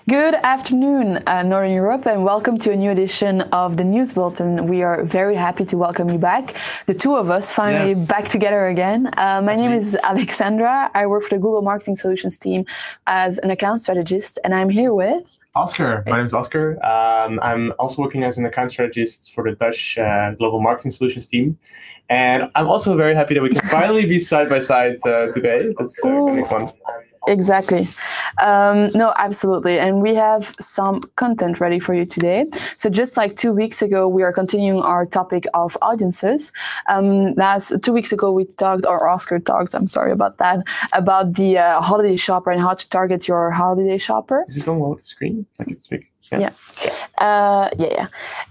Good afternoon, Northern Europe, and welcome to a new edition of the News Bulletin. We are very happy to welcome you back. The two of us finally back together again. My name is Alexandra. I work for the Google Marketing Solutions team as an account strategist, and I'm here with... Oscar. My name is Oscar. I'm also working as an account strategist for the Dutch Global Marketing Solutions team. And I'm also very happy that we can finally be side by side today. That's going to be fun. Exactly. No, absolutely. And we have some content ready for you today. So just like 2 weeks ago, we are continuing our topic of audiences. 2 weeks ago, we talked, or Oscar talked, I'm sorry about that, about the holiday shopper and how to target your holiday shopper. Is this going well with the screen? Like it's big. Yeah.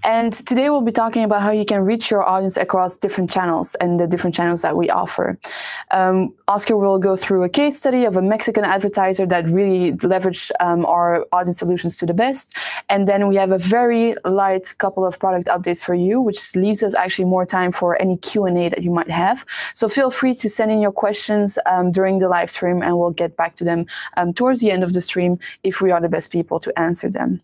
And today we'll be talking about how you can reach your audience across different channels and the different channels that we offer. Oscar will go through a case study of a Mexican advertiser that really leveraged our audience solutions to the best. And then we have a very light couple of product updates for you, which leaves us actually more time for any Q&A that you might have. So feel free to send in your questions during the live stream, and we'll get back to them towards the end of the stream if we are the best people to answer them.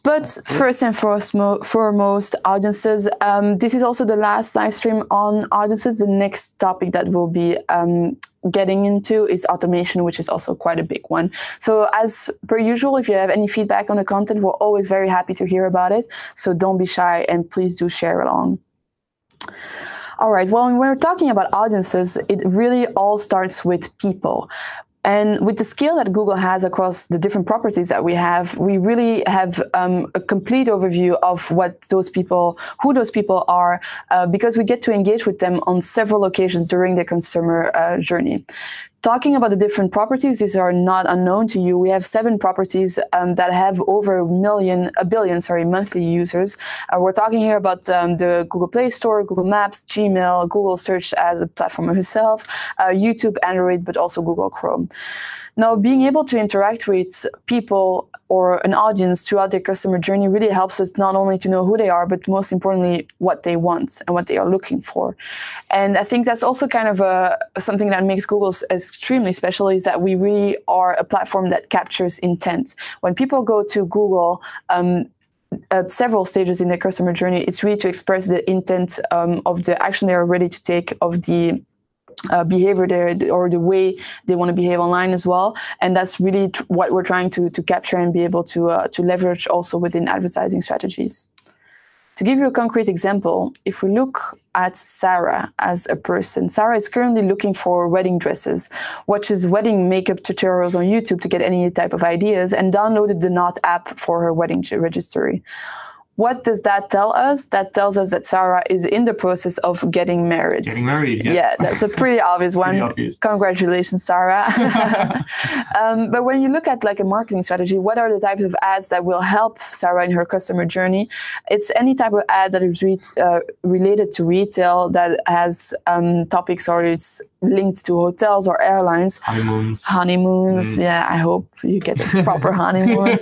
But first and foremost, audiences. This is also the last live stream on audiences. The next topic that we'll be getting into is automation, which is also quite a big one. So as per usual, if you have any feedback on the content, we're always very happy to hear about it. So don't be shy and please do share along. All right, well, when we're talking about audiences, it really all starts with people. And with the scale that Google has across the different properties that we have, we really have a complete overview of who those people are, because we get to engage with them on several occasions during their consumer journey. Talking about the different properties, these are not unknown to you. We have 7 properties that have over a billion monthly users. We're talking here about the Google Play Store, Google Maps, Gmail, Google Search as a platform itself, YouTube, Android, but also Google Chrome. Now, being able to interact with people or an audience throughout their customer journey really helps us not only to know who they are, but most importantly, what they want and what they are looking for. And I think that's also kind of something that makes Google extremely special, is that we really are a platform that captures intent. When people go to Google, at several stages in their customer journey, it's really to express the intent of the action they are ready to take, of the behavior there, or the way they want to behave online as well. And that's really what we're trying to capture and be able to leverage also within advertising strategies. To give you a concrete example, if we look at Sarah as a person, Sarah is currently looking for wedding dresses, watches wedding makeup tutorials on YouTube to get any type of ideas, and downloaded the Knot app for her wedding registry. What does that tell us? That tells us that Sarah is in the process of getting married. Getting married, yeah. Yeah, that's a pretty obvious one. Pretty obvious. Congratulations, Sarah. But when you look at like a marketing strategy, what are the types of ads that will help Sarah in her customer journey? It's any type of ad that is related to retail, that has topics or is linked to hotels or airlines. Honeymoons, yeah, I hope you get a proper honeymoon.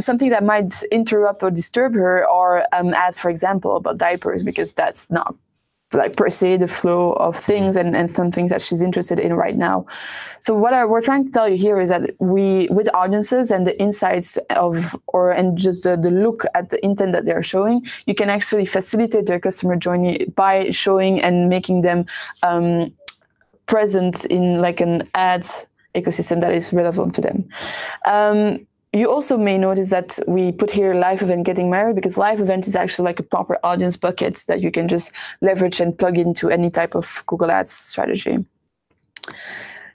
Something that might interrupt or disturb her, or ads, for example, about diapers, because that's not like per se the flow of things and some things that she's interested in right now. So what we're trying to tell you here is that with audiences and the insights and just the look at the intent that they're showing, you can actually facilitate their customer journey by showing and making them present in like an ads ecosystem that is relevant to them. You also may notice that we put here live event getting married, because live event is actually like a proper audience bucket that you can just leverage and plug into any type of Google Ads strategy.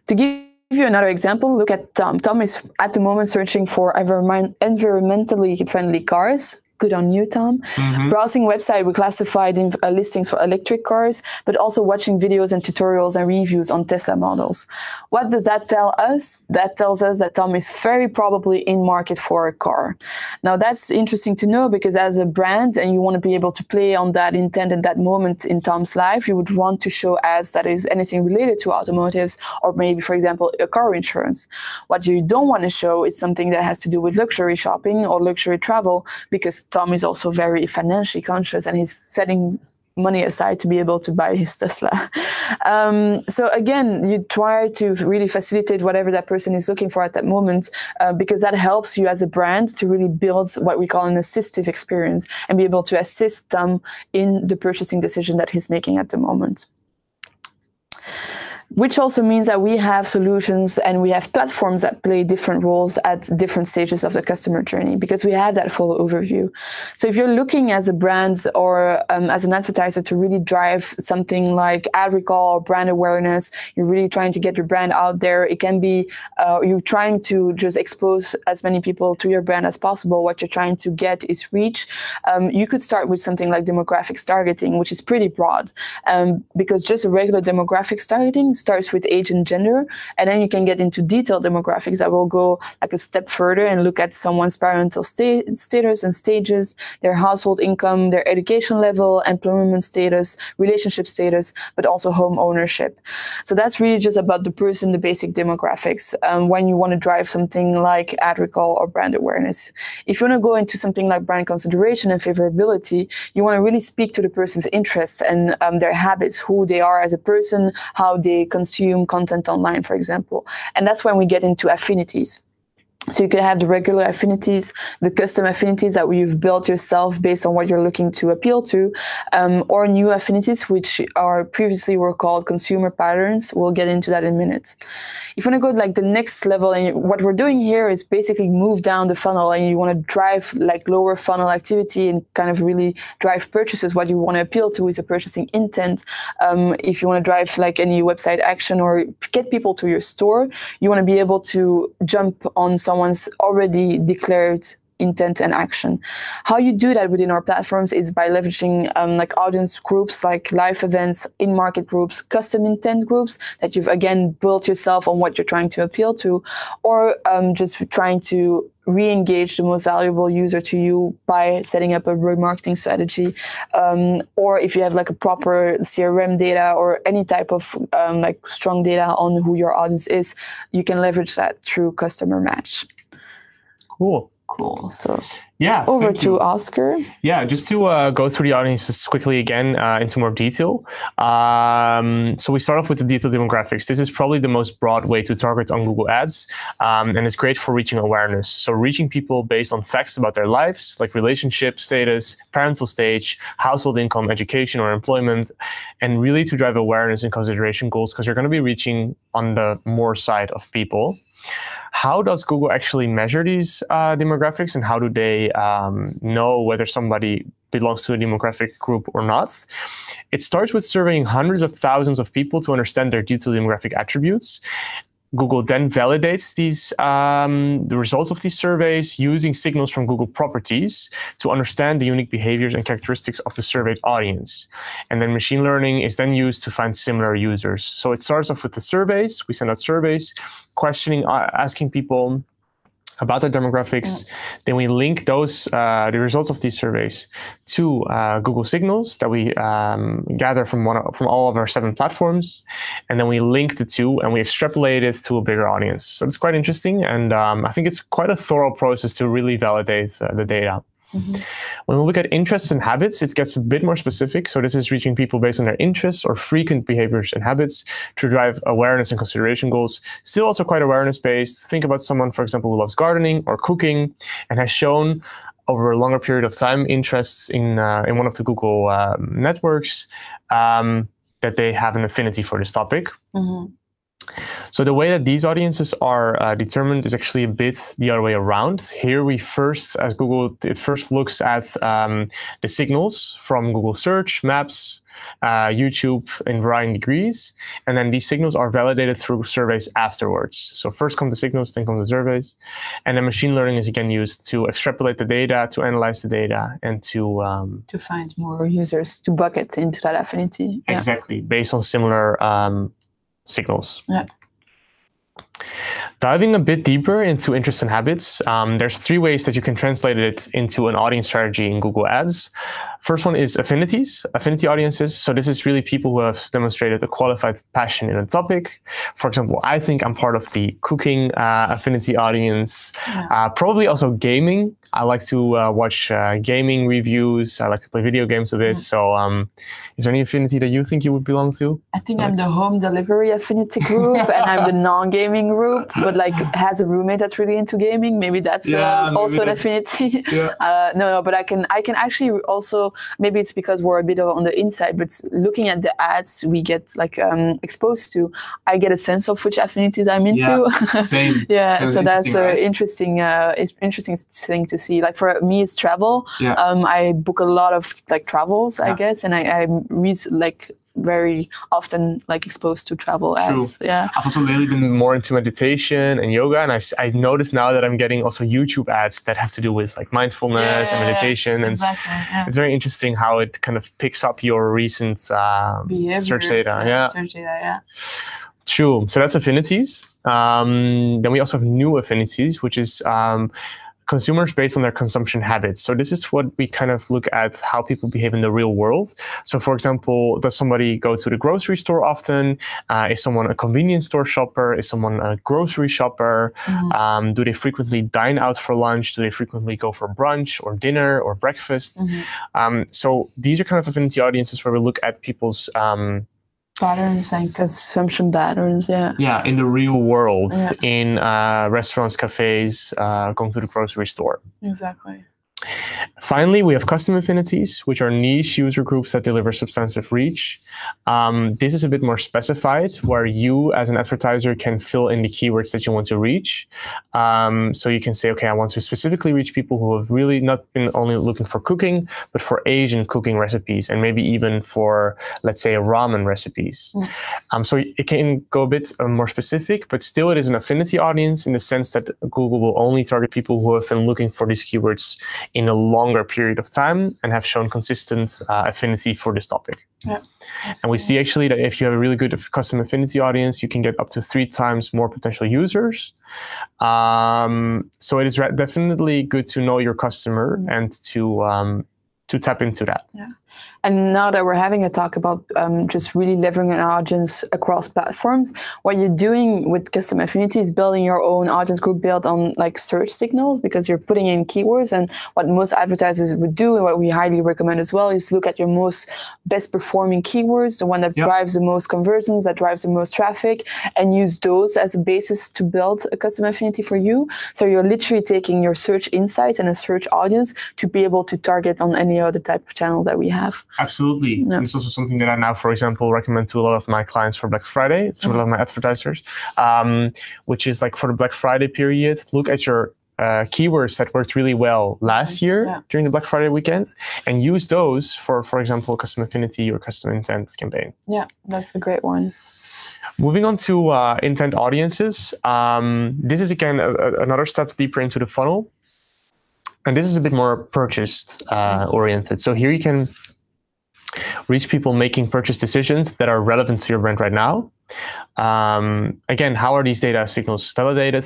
To give you another example, look at Tom. Tom is at the moment searching for environmentally friendly cars. Good on you, Tom. Browsing website with classified listings for electric cars, but also watching videos and tutorials and reviews on Tesla models. What does that tell us? That tells us that Tom is very probably in market for a car. Now that's interesting to know, because as a brand, and you want to be able to play on that intent and that moment in Tom's life, you would want to show ads that is anything related to automotives, or maybe, for example, a car insurance. What you don't want to show is something that has to do with luxury shopping or luxury travel, because Tom is also very financially conscious, and he's setting money aside to be able to buy his Tesla. So again, you try to really facilitate whatever that person is looking for at that moment, because that helps you as a brand to really build what we call an assistive experience and be able to assist them in the purchasing decision that he's making at the moment. Which also means that we have solutions and we have platforms that play different roles at different stages of the customer journey, because we have that full overview. So if you're looking as a brand or as an advertiser to really drive something like ad recall or brand awareness, you're really trying to get your brand out there. It can be you're trying to just expose as many people to your brand as possible. What you're trying to get is reach. You could start with something like demographics targeting, which is pretty broad, because just a regular demographics targeting starts with age and gender, and then you can get into detailed demographics that will go like a step further and look at someone's parental status and stages, their household income, their education level, employment status, relationship status, but also home ownership. So that's really just about the person, the basic demographics, when you want to drive something like ad recall or brand awareness. If you want to go into something like brand consideration and favorability, you want to really speak to the person's interests and their habits, who they are as a person, how they consume content online, for example. And that's when we get into affinities. So you can have the regular affinities, the custom affinities that you've built yourself based on what you're looking to appeal to, or new affinities, which are previously were called consumer patterns. We'll get into that in a minute. If you want to go like the next level, and what we're doing here is basically move down the funnel, and you want to drive like lower funnel activity and kind of really drive purchases. What you want to appeal to is a purchasing intent. If you want to drive like any website action or get people to your store, you want to be able to jump on someone's already declared intent and action. How you do that within our platforms is by leveraging like audience groups, like live events, in-market groups, custom intent groups that you've again built yourself on what you're trying to appeal to, or just trying to re-engage the most valuable user to you by setting up a remarketing strategy, or if you have like a proper CRM data or any type of like strong data on who your audience is, you can leverage that through customer match. Cool. So yeah, over to Oscar. Yeah, just to go through the audiences quickly again into more detail. So we start off with the detailed demographics. This is probably the most broad way to target on Google Ads, and it's great for reaching awareness. So reaching people based on facts about their lives, like relationship status, parental stage, household income, education, or employment, and really to drive awareness and consideration goals, because you're going to be reaching on the more side of people. How does Google actually measure these demographics, and how do they know whether somebody belongs to a demographic group or not? It starts with surveying hundreds of thousands of people to understand their detailed demographic attributes. Google then validates these the results of these surveys using signals from Google properties to understand the unique behaviors and characteristics of the surveyed audience. And then machine learning is then used to find similar users. So it starts off with the surveys. We send out surveys, questioning, asking people about their demographics. Then we link those the results of these surveys to Google signals that we gather from all of our 7 platforms, and then we link the two and we extrapolate it to a bigger audience. So it's quite interesting, and I think it's quite a thorough process to really validate the data. Mm-hmm. When we look at interests and habits, it gets a bit more specific. So this is reaching people based on their interests or frequent behaviors and habits to drive awareness and consideration goals. Still also quite awareness-based. Think about someone, for example, who loves gardening or cooking and has shown over a longer period of time interests in one of the Google networks, that they have an affinity for this topic. Mm-hmm. So the way that these audiences are determined is actually a bit the other way around. Here we first, as Google, it first looks at the signals from Google Search, Maps, YouTube in varying degrees, and then these signals are validated through surveys afterwards. So first come the signals, then come the surveys, and then machine learning is again used to extrapolate the data, to analyze the data, and to find more users to bucket into that affinity. Exactly, based on similar signals. Yeah. Diving a bit deeper into interests and habits, there's 3 ways that you can translate it into an audience strategy in Google Ads. First one is affinities, affinity audiences. So this is really people who have demonstrated a qualified passion in a topic. For example, I think I'm part of the cooking affinity audience, probably also gaming. I like to watch gaming reviews. I like to play video games a bit. So is there any affinity that you think you would belong to? I think I'm the home delivery affinity group, and I'm the non-gaming group, but like has a roommate that's really into gaming. Maybe that's also an affinity. No, but I can actually also, maybe it's because we're a bit on the inside, but looking at the ads we get like exposed to, I get a sense of which affinities I'm into. Same. So that's an interesting thing to see. Like for me, it's travel. I book a lot of like travels, I guess, and I'm like very often like exposed to travel ads. I've also lately been more into meditation and yoga, and I notice now that I'm getting also YouTube ads that have to do with like mindfulness and meditation. And it's very interesting how it kind of picks up your recent search data. True. So that's affinities. Then we also have new affinities, which is consumers based on their consumption habits. So this is what we kind of look at how people behave in the real world. So for example, does somebody go to the grocery store often? Is someone a convenience store shopper? Is someone a grocery shopper? Do they frequently dine out for lunch? Do they frequently go for brunch or dinner or breakfast? So these are kind of affinity audiences where we look at people's patterns and consumption patterns, in the real world, in restaurants, cafes, going to the grocery store. Exactly. Finally, we have custom affinities, which are niche user groups that deliver substantive reach. This is a bit more specified, where you as an advertiser can fill in the keywords that you want to reach. So you can say, okay, I want to specifically reach people who have really not been only looking for cooking, but for Asian cooking recipes, and maybe even for, let's say, ramen recipes. So it can go a bit more specific, but still it is an affinity audience in the sense that Google will only target people who have been looking for these keywords in a longer period of time and have shown consistent affinity for this topic. And we see actually that if you have a really good custom affinity audience, you can get up to 3 times more potential users. So it is definitely good to know your customer and to tap into that. And now that we're having a talk about just really leveraging an audience across platforms, what you're doing with custom affinity is building your own audience group built on like search signals, because you're putting in keywords. And what most advertisers would do, and what we highly recommend as well, is look at your most best performing keywords, the one that drives the most conversions, that drives the most traffic, and use those as a basis to build a custom affinity for you. So you're literally taking your search insights and a search audience to be able to target on any other type of channel that we have. Absolutely. And it's also something that I now, for example, recommend to a lot of my clients for Black Friday, to a lot of my advertisers, which is like for the Black Friday period, look at your keywords that worked really well last year during the Black Friday weekend, and use those for example, custom affinity or custom intent campaign. Yeah, that's a great one. Moving on to intent audiences. This is again another step deeper into the funnel. And this is a bit more purchased oriented. So here you can reach people making purchase decisions that are relevant to your brand right now. Again, how are these data signals validated?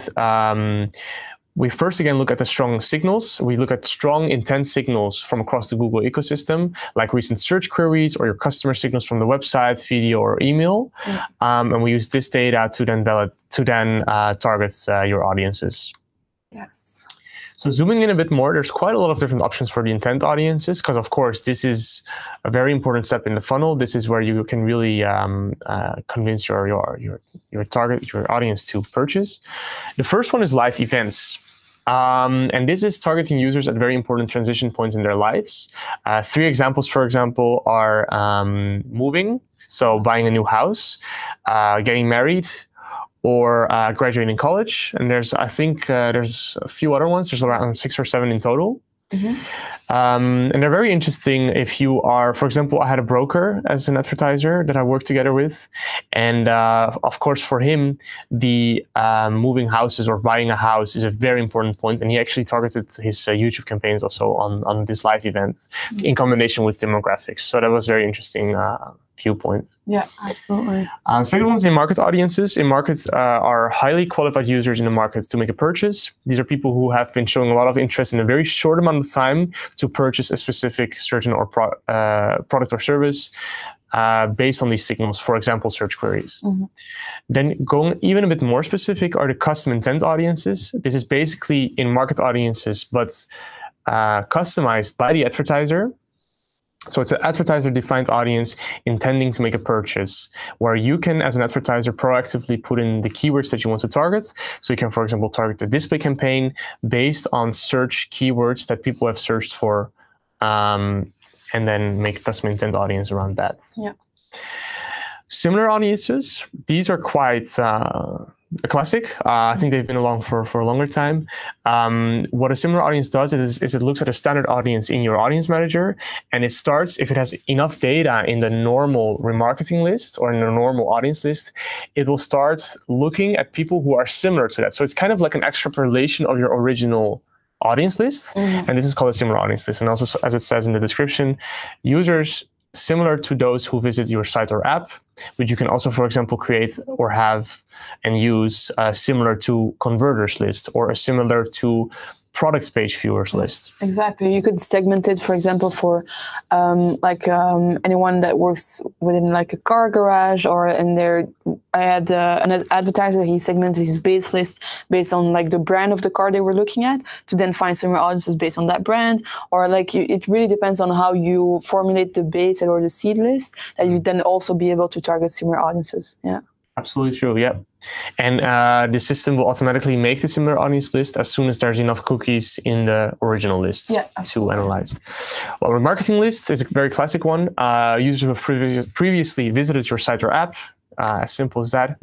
We first again look at the strong signals. We look at strong intent signals from across the Google ecosystem, like recent search queries or your customer signals from the website, video, or email. And we use this data to then target your audiences. Yes. So zooming in a bit more, there's quite a lot of different options for the intent audiences, because of course, this is a very important step in the funnel. This is where you can really convince your target, your audience to purchase. The first one is live events. And this is targeting users at very important transition points in their lives. 3 examples, for example, are moving, so buying a new house, getting married, or graduating college. And I think there's a few other ones. There's around 6 or 7 in total. And they're very interesting if you are, for example, I had a broker as an advertiser that I worked together with. And of course, for him, the moving houses or buying a house is a very important point. And he actually targeted his YouTube campaigns also on this live event in combination with demographics. So that was very interesting viewpoint. Yeah, absolutely. Second one is in-market audiences. In-markets are highly qualified users in the markets to make a purchase. These are people who have been showing a lot of interest in a very short amount of time to purchase a specific certain or product or service based on these signals, for example, search queries. Then going even a bit more specific are the custom intent audiences. This is basically in-market audiences, but customized by the advertiser. So it's an advertiser-defined audience intending to make a purchase, where you can, as an advertiser, proactively put in the keywords that you want to target. So you can, for example, target a display campaign based on search keywords that people have searched for, and then make a custom intent audience around that. Yeah. Similar audiences, these are quite a classic. I think they've been along for a longer time. What a similar audience does is it looks at a standard audience in your audience manager, and it starts, if it has enough data in the normal remarketing list or in the normal audience list, it will start looking at people who are similar to that. So it's kind of like an extrapolation of your original audience list, and this is called a similar audience list. And also, as it says in the description, users similar to those who visit your site or app, but you can also, for example, create or have and use similar to converters list or a similar to product page viewers list. Exactly. You could segment it, for example, for anyone that works within like a car garage, or in there. I had an advertiser. He segmented his base list based on like the brand of the car they were looking at, to then find similar audiences based on that brand. Or like it really depends on how you formulate the base or the seed list, that you then also be able to target similar audiences. Yeah. Absolutely true, yeah. And the system will automatically make the similar audience list as soon as there's enough cookies in the original list to analyze. Well, remarketing lists is a very classic one. Users who have previously visited your site or app, as simple as that.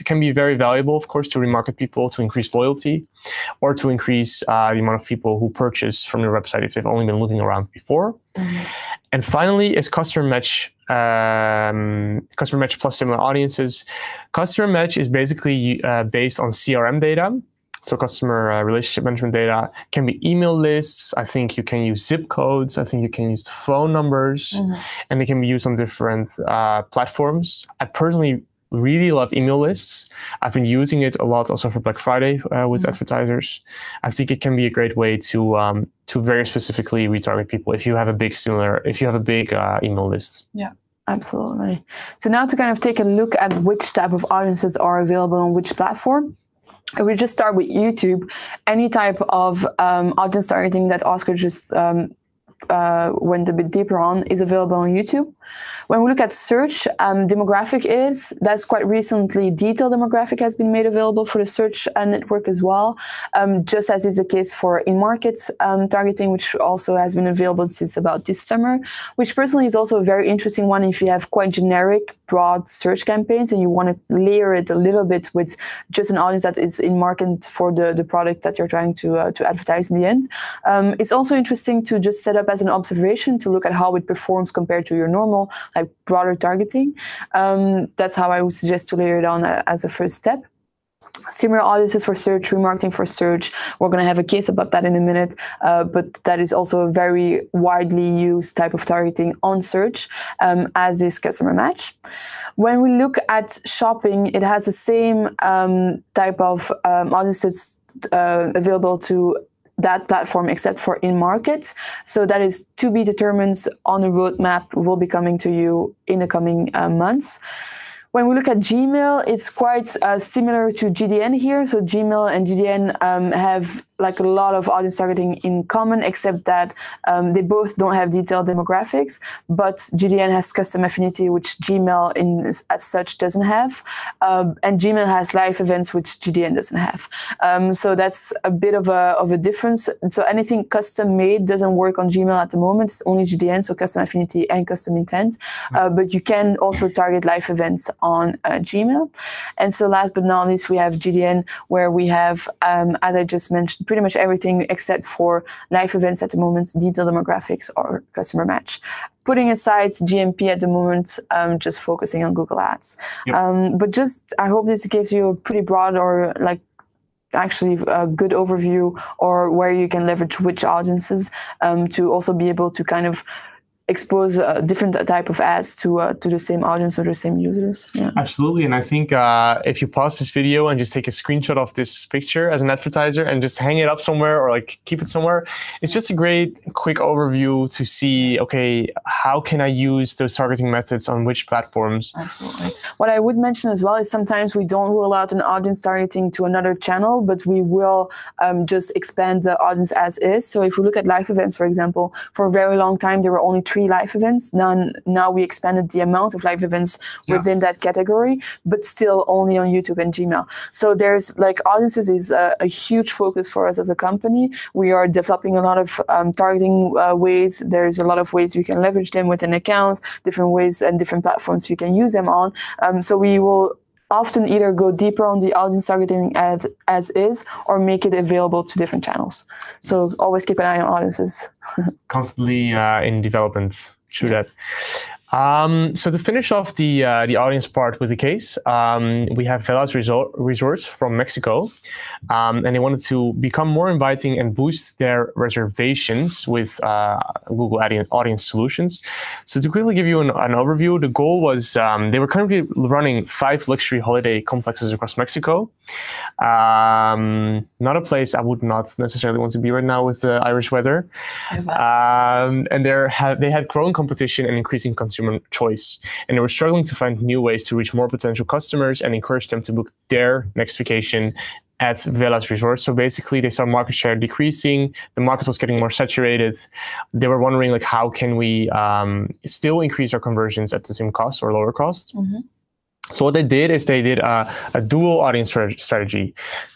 Can be very valuable, of course, to remarket people, to increase loyalty, or to increase the amount of people who purchase from your website if they've only been looking around before. And finally is customer match plus similar audiences. Customer match is basically based on CRM data. So customer relationship management data can be email lists. I think you can use zip codes. I think you can use phone numbers, and they can be used on different platforms. I personally really love email lists. I've been using it a lot also for Black Friday with advertisers. I think it can be a great way to very specifically retarget people if you have a big email list. Yeah. Absolutely. So now to kind of take a look at which type of audiences are available on which platform. If we just start with YouTube, any type of audience targeting that Oscar just went a bit deeper on is available on YouTube. When we look at search, demographic that's quite recently. Detailed demographic has been made available for the search network as well, just as is the case for in-market targeting, which also has been available since about this summer, which personally is also a very interesting one if you have quite generic, broad search campaigns and you want to layer it a little bit with just an audience that is in market for the product that you're trying to advertise in the end. It's also interesting to just set up as an observation to look at how it performs compared to your normal, like broader targeting. That's how I would suggest to layer it on as a first step. Similar audiences for search, remarketing for search. We're going to have a case about that in a minute, but that is also a very widely used type of targeting on search, as is customer match. When we look at shopping, it has the same type of audiences available to that platform except for in-market. So that is to be determined on a roadmap, will be coming to you in the coming months. When we look at Gmail, it's quite similar to GDN here. So Gmail and GDN have like a lot of audience targeting in common, except that they both don't have detailed demographics, but GDN has custom affinity, which Gmail as such doesn't have. And Gmail has live events, which GDN doesn't have. So that's a bit of a difference. So anything custom made doesn't work on Gmail at the moment. It's only GDN, so custom affinity and custom intent. But you can also target live events on Gmail. And so last but not least, we have GDN, where we have, as I just mentioned, pretty much everything except for live events at the moment, detailed demographics, or customer match. Putting aside GMP at the moment, just focusing on Google Ads. Yep. But just, I hope this gives you a pretty broad, or like actually a good overview, or where you can leverage which audiences to also be able to kind of expose different type of ads to the same audience or the same users. Yeah. Absolutely. And I think if you pause this video and just take a screenshot of this picture as an advertiser and just hang it up somewhere or like keep it somewhere, it's just a great quick overview to see, okay, how can I use those targeting methods on which platforms? Absolutely. What I would mention as well is sometimes we don't roll out an audience targeting to another channel, but we will just expand the audience as is. So if we look at live events, for example, for a very long time, there were only 3 live events. Now we expanded the amount of live events within that category, but still only on YouTube and Gmail. So there's like audiences is a huge focus for us as a company. We are developing a lot of targeting ways. There's a lot of ways you can leverage them within accounts, different ways and different platforms you can use them on. So we will often either go deeper on the audience targeting as is or make it available to different channels. So always keep an eye on audiences. Constantly in development through that. So to finish off the audience part with the case, we have Velas Resorts from Mexico, and they wanted to become more inviting and boost their reservations with Google Audience Solutions. So to quickly give you an overview, the goal was they were currently running 5 luxury holiday complexes across Mexico. Not a place I would not necessarily want to be right now with the Irish weather. Exactly. And they had growing competition and increasing consumer choice, and they were struggling to find new ways to reach more potential customers and encourage them to book their next vacation at Velas Resorts. So basically, they saw market share decreasing. The market was getting more saturated. They were wondering, like, how can we still increase our conversions at the same cost or lower cost? Mm-hmm. So what they did is they did a dual audience strategy.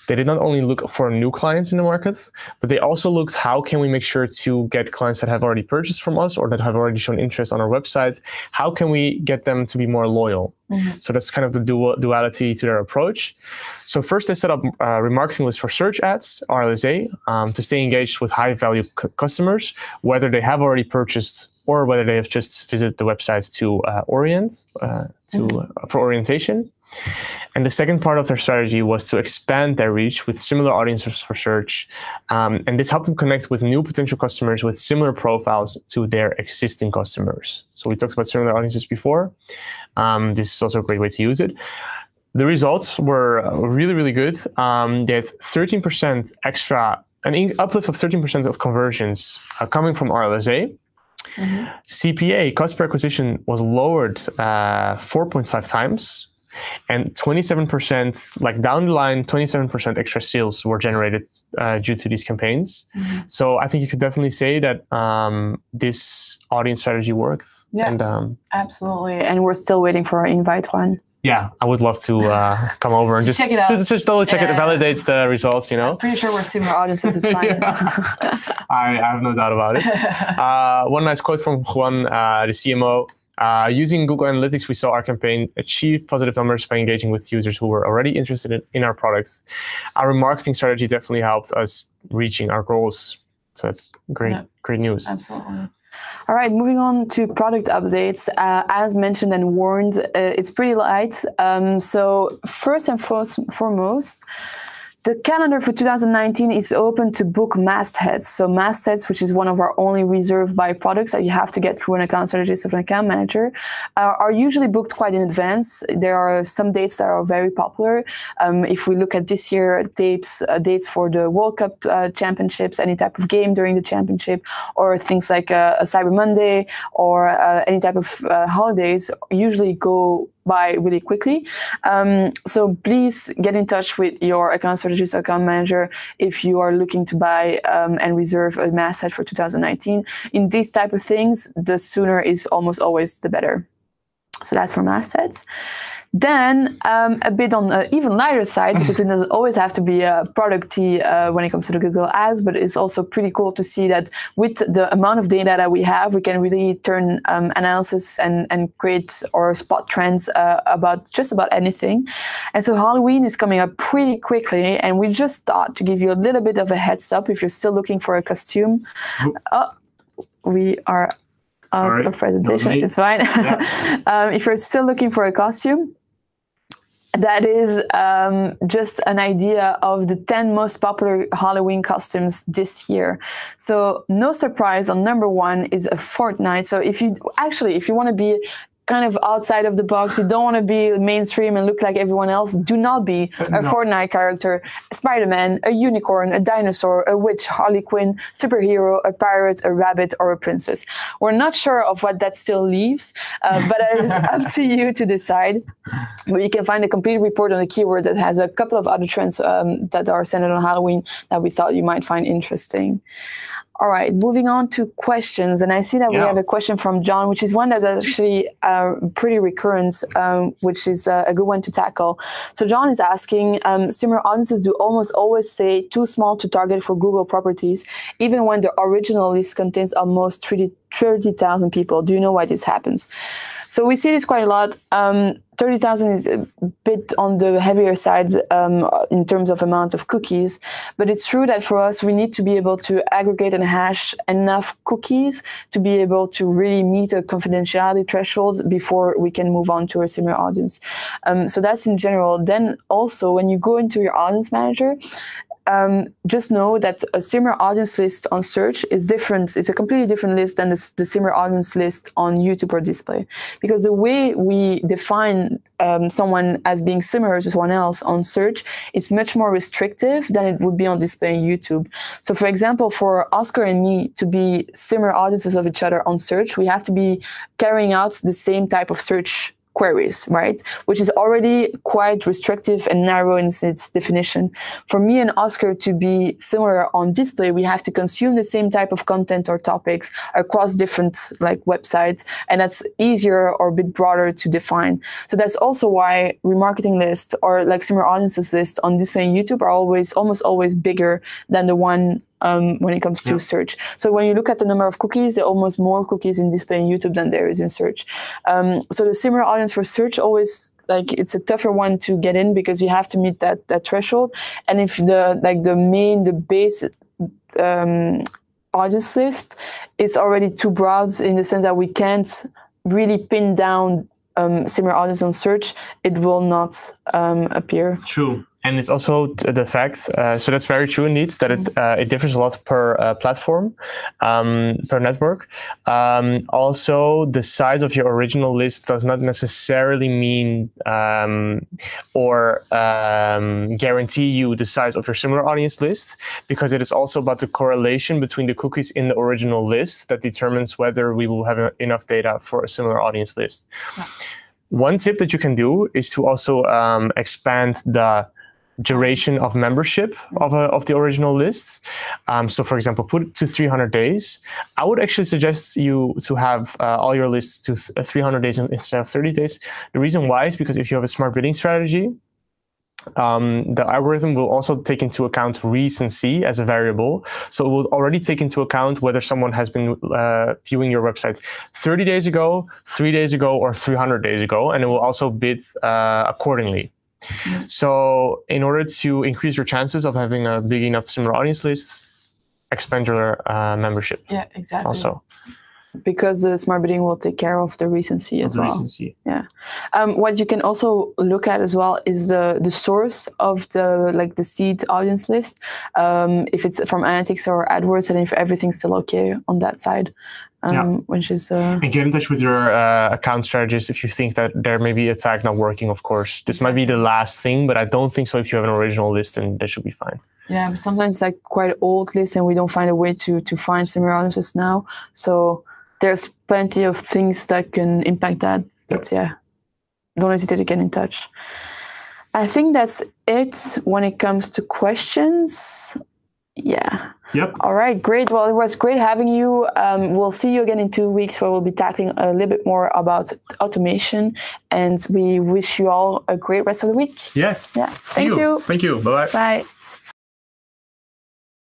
They did not only look for new clients in the market, but they also looked how can we make sure to get clients that have already purchased from us or that have already shown interest on our website. How can we get them to be more loyal? Mm-hmm. So that's kind of the duality to their approach. So first they set up a remarketing list for search ads, RLSA, to stay engaged with high value customers, whether they have already purchased or whether they have just visited the websites to for orientation. And the second part of their strategy was to expand their reach with similar audiences for search. And this helped them connect with new potential customers with similar profiles to their existing customers. So we talked about similar audiences before. This is also a great way to use it. The results were really, really good. They had 13% extra, an uplift of 13% of conversions coming from RLSA. Mm-hmm. CPA, cost per acquisition, was lowered 4.5 times, and 27%, like down the line, 27% extra sales were generated due to these campaigns. Mm-hmm. So I think you could definitely say that this audience strategy worked. Yeah, and, absolutely. And we're still waiting for our invite one. Yeah, I would love to come over and just check it out. Just double check it and validate the results, you know? I'm pretty sure we're similar audiences, it's fine. I have no doubt about it. One nice quote from Juan, the CMO. Using Google Analytics, we saw our campaign achieve positive numbers by engaging with users who were already interested in our products. Our marketing strategy definitely helped us reaching our goals. So that's great news. Absolutely. All right, moving on to product updates. As mentioned and warned, it's pretty light. So first and foremost, the calendar for 2019 is open to book mastheads. So mastheads, which is one of our only reserved by products that you have to get through an account strategist or an account manager, are usually booked quite in advance. There are some dates that are very popular. If we look at this year, dates for the World Cup championships, any type of game during the championship, or things like a Cyber Monday or any type of holidays usually go by really quickly. So please get in touch with your account strategist, account manager, if you are looking to buy and reserve a masthead for 2019. In these type of things, the sooner is almost always the better. So that's for mastheads. Then a bit on the even lighter side, because it doesn't always have to be producty when it comes to the Google Ads, but it's also pretty cool to see that with the amount of data that we have, we can really turn analysis and create or spot trends about just about anything. And so Halloween is coming up pretty quickly, and we just thought to give you a little bit of a heads up if you're still looking for a costume. We are out of presentation. It's fine. Yeah. If you're still looking for a costume, that is just an idea of the 10 most popular Halloween costumes this year. So no surprise, on number 1 is a Fortnite. So if you want to be kind of outside of the box, you don't want to be mainstream and look like everyone else, do not be a Fortnite character, Spider-Man, a unicorn, a dinosaur, a witch, Harley Quinn, superhero, a pirate, a rabbit, or a princess. We're not sure of what that still leaves, but it is up to you to decide. But you can find a complete report on the keyword that has a couple of other trends that are centered on Halloween that we thought you might find interesting. All right, moving on to questions. And I see that we have a question from John, which is one that's actually pretty recurrent, which is a good one to tackle. So John is asking, similar audiences do almost always say too small to target for Google properties, even when the original list contains almost 30,000 people. Do you know why this happens? So we see this quite a lot. 30,000 is a bit on the heavier side in terms of amount of cookies, but it's true that for us, we need to be able to aggregate and hash enough cookies to be able to really meet a confidentiality threshold before we can move on to a similar audience. So that's in general. Then also, when you go into your audience manager, just know that a similar audience list on search is different. It's a completely different list than the similar audience list on YouTube or display. Because the way we define someone as being similar to someone else on search is much more restrictive than it would be on display on YouTube. So for example, for Oscar and me to be similar audiences of each other on search, we have to be carrying out the same type of search queries, right? Which is already quite restrictive and narrow in its definition. For me and Oscar to be similar on display, we have to consume the same type of content or topics across different websites, and that's easier or a bit broader to define. So that's also why remarketing lists or similar audiences lists on display and YouTube are almost always bigger than the one when it comes to search. So when you look at the number of cookies, there are almost more cookies in display and YouTube than there is in search. So the similar audience for search always, it's a tougher one to get in because you have to meet that threshold. And if the base audience list is already too broad in the sense that we can't really pin down similar audience on search, it will not appear. True. And it's also the fact, so that's very true indeed, that it differs a lot per platform, per network. Also, the size of your original list does not necessarily mean or guarantee you the size of your similar audience list, because it is also about the correlation between the cookies in the original list that determines whether we will have enough data for a similar audience list. Yeah. One tip that you can do is to also expand the duration of membership of the original lists. So for example, put it to 300 days. I would actually suggest you to have all your lists to 300 days instead of 30 days. The reason why is because if you have a smart bidding strategy, the algorithm will also take into account recency as a variable. So it will already take into account whether someone has been viewing your website 30 days ago, 3 days ago, or 300 days ago, and it will also bid accordingly. So in order to increase your chances of having a big enough similar audience list, expand your membership. Yeah, exactly. Also, because the smart bidding will take care of the recency as well. Yeah. What you can also look at as well is the source of the seed audience list. If it's from analytics or AdWords, and if everything's still okay on that side. Which is and get in touch with your account strategist if you think that there may be a tag not working. Of course, this might be the last thing, but I don't think so. If you have an original list, then that should be fine. Yeah, but sometimes it's quite old lists, and we don't find a way to find similar audiences now. So there's plenty of things that can impact that. But don't hesitate to get in touch. I think that's it when it comes to questions. Yeah. Yep. All right, great. Well, it was great having you. We'll see you again in 2 weeks where we'll be tackling a little bit more about automation. And we wish you all a great rest of the week. Yeah. Thank you. Thank you. Bye-bye. Bye.